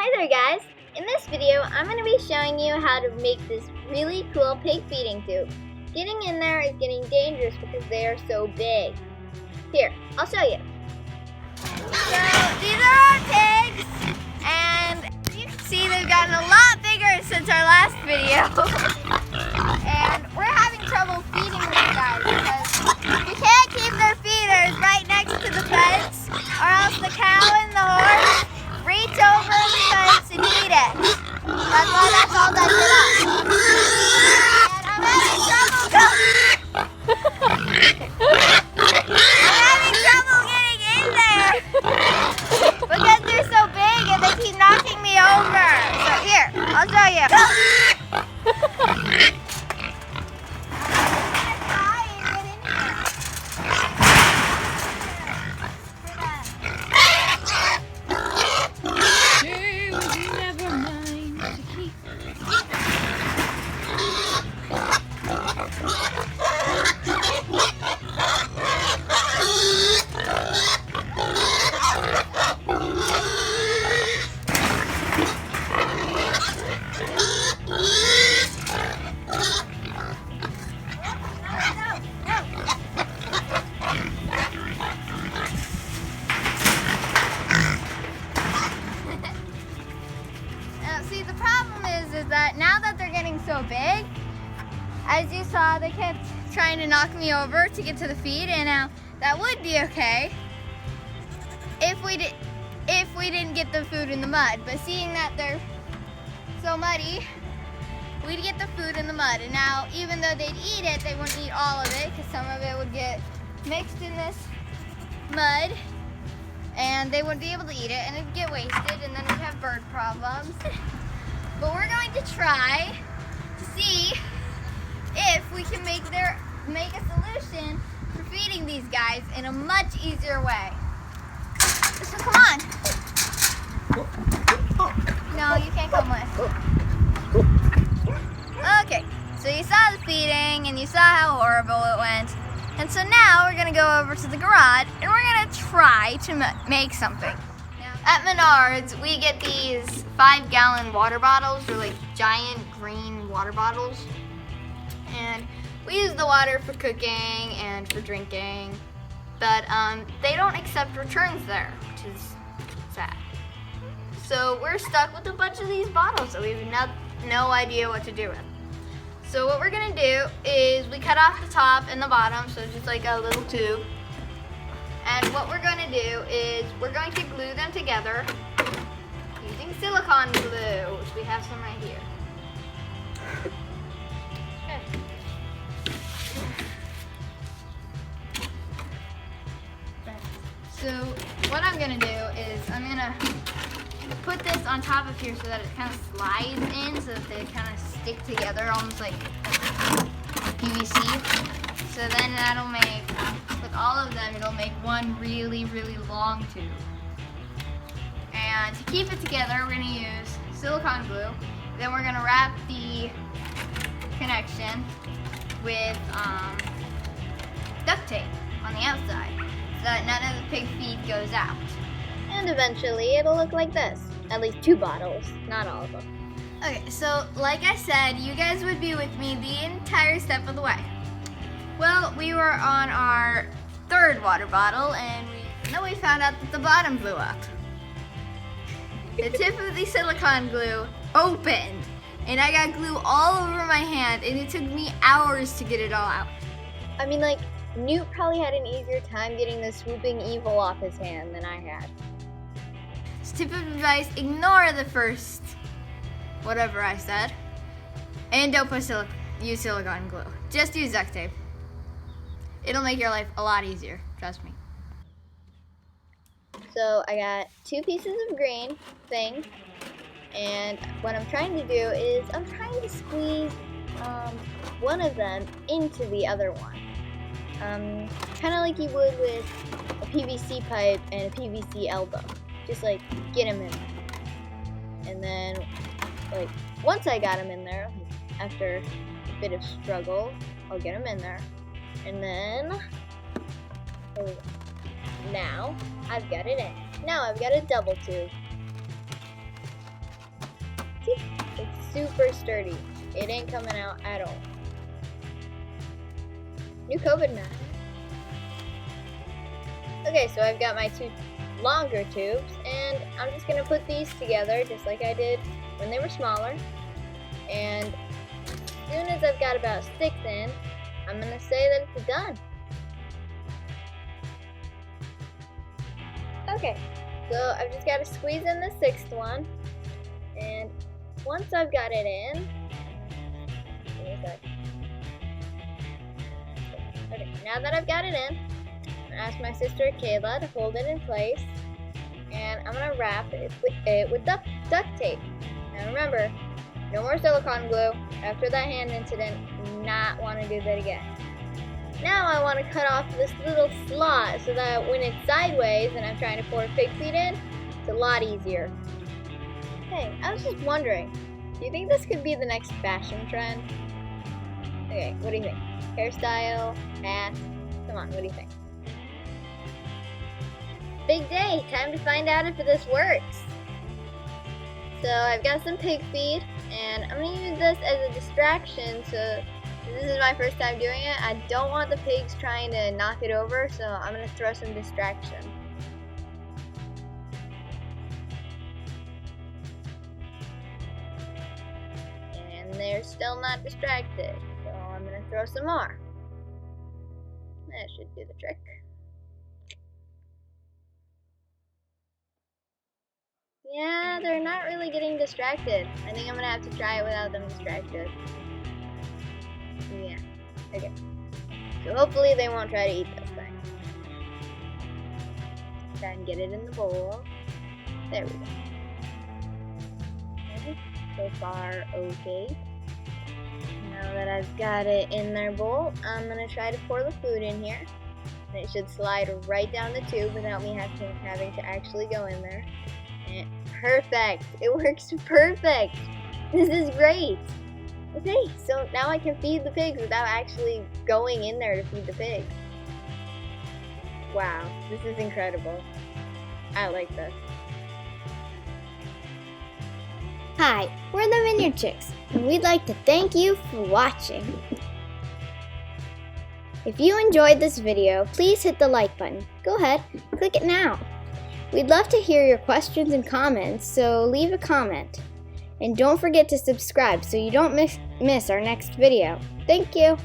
Hi there guys! In this video, I'm going to be showing you how to make this really cool pig feeding tube. Getting in there is getting dangerous because they are so big. Here, I'll show you. So, these are our pigs, and you can see they've gotten a lot bigger since our last video. And we're having trouble feeding these guys because we can't keep their feeders right next to the fence, or else the cow and the horse reach over the fence and eat it. That's why that's all that shit up. And I'm having trouble getting in there because they're so big and they keep knocking me over. So here, I'll show you. The problem is that now that they're getting so big, as you saw, they kept trying to knock me over to get to the feed, and now that would be okay if we didn't get the food in the mud. But seeing that they're so muddy, we'd get the food in the mud. And now, even though they'd eat it, they wouldn't eat all of it because some of it would get mixed in this mud, and they wouldn't be able to eat it, and it'd get wasted, and then we'd have bird problems. But we're going to try to see if we can make a solution for feeding these guys in a much easier way. So come on. No, you can't come with. Okay, so you saw the feeding and you saw how horrible it went. And so now we're going to go over to the garage and we're going to try to make something. At Vineyard, we get these 5-gallon water bottles, or like giant green water bottles. And we use the water for cooking and for drinking. But they don't accept returns there, which is sad. So we're stuck with a bunch of these bottles that we have no idea what to do with. So what we're gonna do is we cut off the top and the bottom, so it's just like a little tube. And what we're going to do is we're going to glue them together using silicone glue, which we have some right here. Okay. So what I'm going to do is I'm going to put this on top of here so that it kind of slides in, so that they kind of stick together almost like PVC. So then that'll make, with all of them, it'll make one really, really long tube. And to keep it together, we're going to use silicone glue. Then we're going to wrap the connection with duct tape on the outside so that none of the pig feed goes out. And eventually it'll look like this. At least 2 bottles, not all of them. Okay, so like I said, you guys would be with me the entire step of the way. Well, we were on our 3rd water bottle, and then we found out that the bottom blew up. The tip of the silicone glue opened, and I got glue all over my hand, and it took me hours to get it all out. I mean, like, Newt probably had an easier time getting the swooping evil off his hand than I had. So tip of advice, ignore the first whatever I said, and don't use silicone glue. Just use duct tape. It'll make your life a lot easier, trust me. So I got 2 pieces of green thing, and what I'm trying to do is I'm trying to squeeze one of them into the other one. Kind of like you would with a PVC pipe and a PVC elbow. Just like get them in there. And then like once I got them in there, after a bit of struggle, I'll get them in there. And then, now I've got it in. Now I've got a double tube. See? It's super sturdy. It ain't coming out at all. New COVID mask. Okay, so I've got my 2 longer tubes, and I'm just gonna put these together just like I did when they were smaller. And as soon as I've got about 6 in, I'm gonna say that it's done. Okay, so I've just got to squeeze in the 6th one, and once I've got it in, give me a sec. Okay, now that I've got it in, I'm gonna ask my sister Kayla to hold it in place, and I'm gonna wrap it with duct tape. Now remember, no more silicone glue. After that hand incident, not want to do that again. Now I want to cut off this little slot so that when it's sideways and I'm trying to pour pig feed in, it's a lot easier. Hey, I was just wondering, do you think this could be the next fashion trend? Okay, what do you think? Hairstyle, hat, come on, what do you think? Big day, time to find out if this works. So I've got some pig feed, and I'm going to use this as a distraction. So this is my first time doing it. I don't want the pigs trying to knock it over, so I'm going to throw some distraction. And they're still not distracted, so I'm going to throw some more. That should do the trick. Yeah, they're not really getting distracted. I think I'm gonna have to try it without them distracted. Yeah, okay. So hopefully they won't try to eat this thing. Try and get it in the bowl. There we go. Okay. So far, okay. Now that I've got it in their bowl, I'm gonna try to pour the food in here. And it should slide right down the tube without me having to actually go in there. Perfect! It works perfect! This is great! Okay, so now I can feed the pigs without actually going in there to feed the pigs. Wow, this is incredible. I like this. Hi, we're the Vineyard Chicks, and we'd like to thank you for watching. If you enjoyed this video, please hit the like button. Go ahead, click it now. We'd love to hear your questions and comments, so leave a comment. And don't forget to subscribe so you don't miss our next video. Thank you!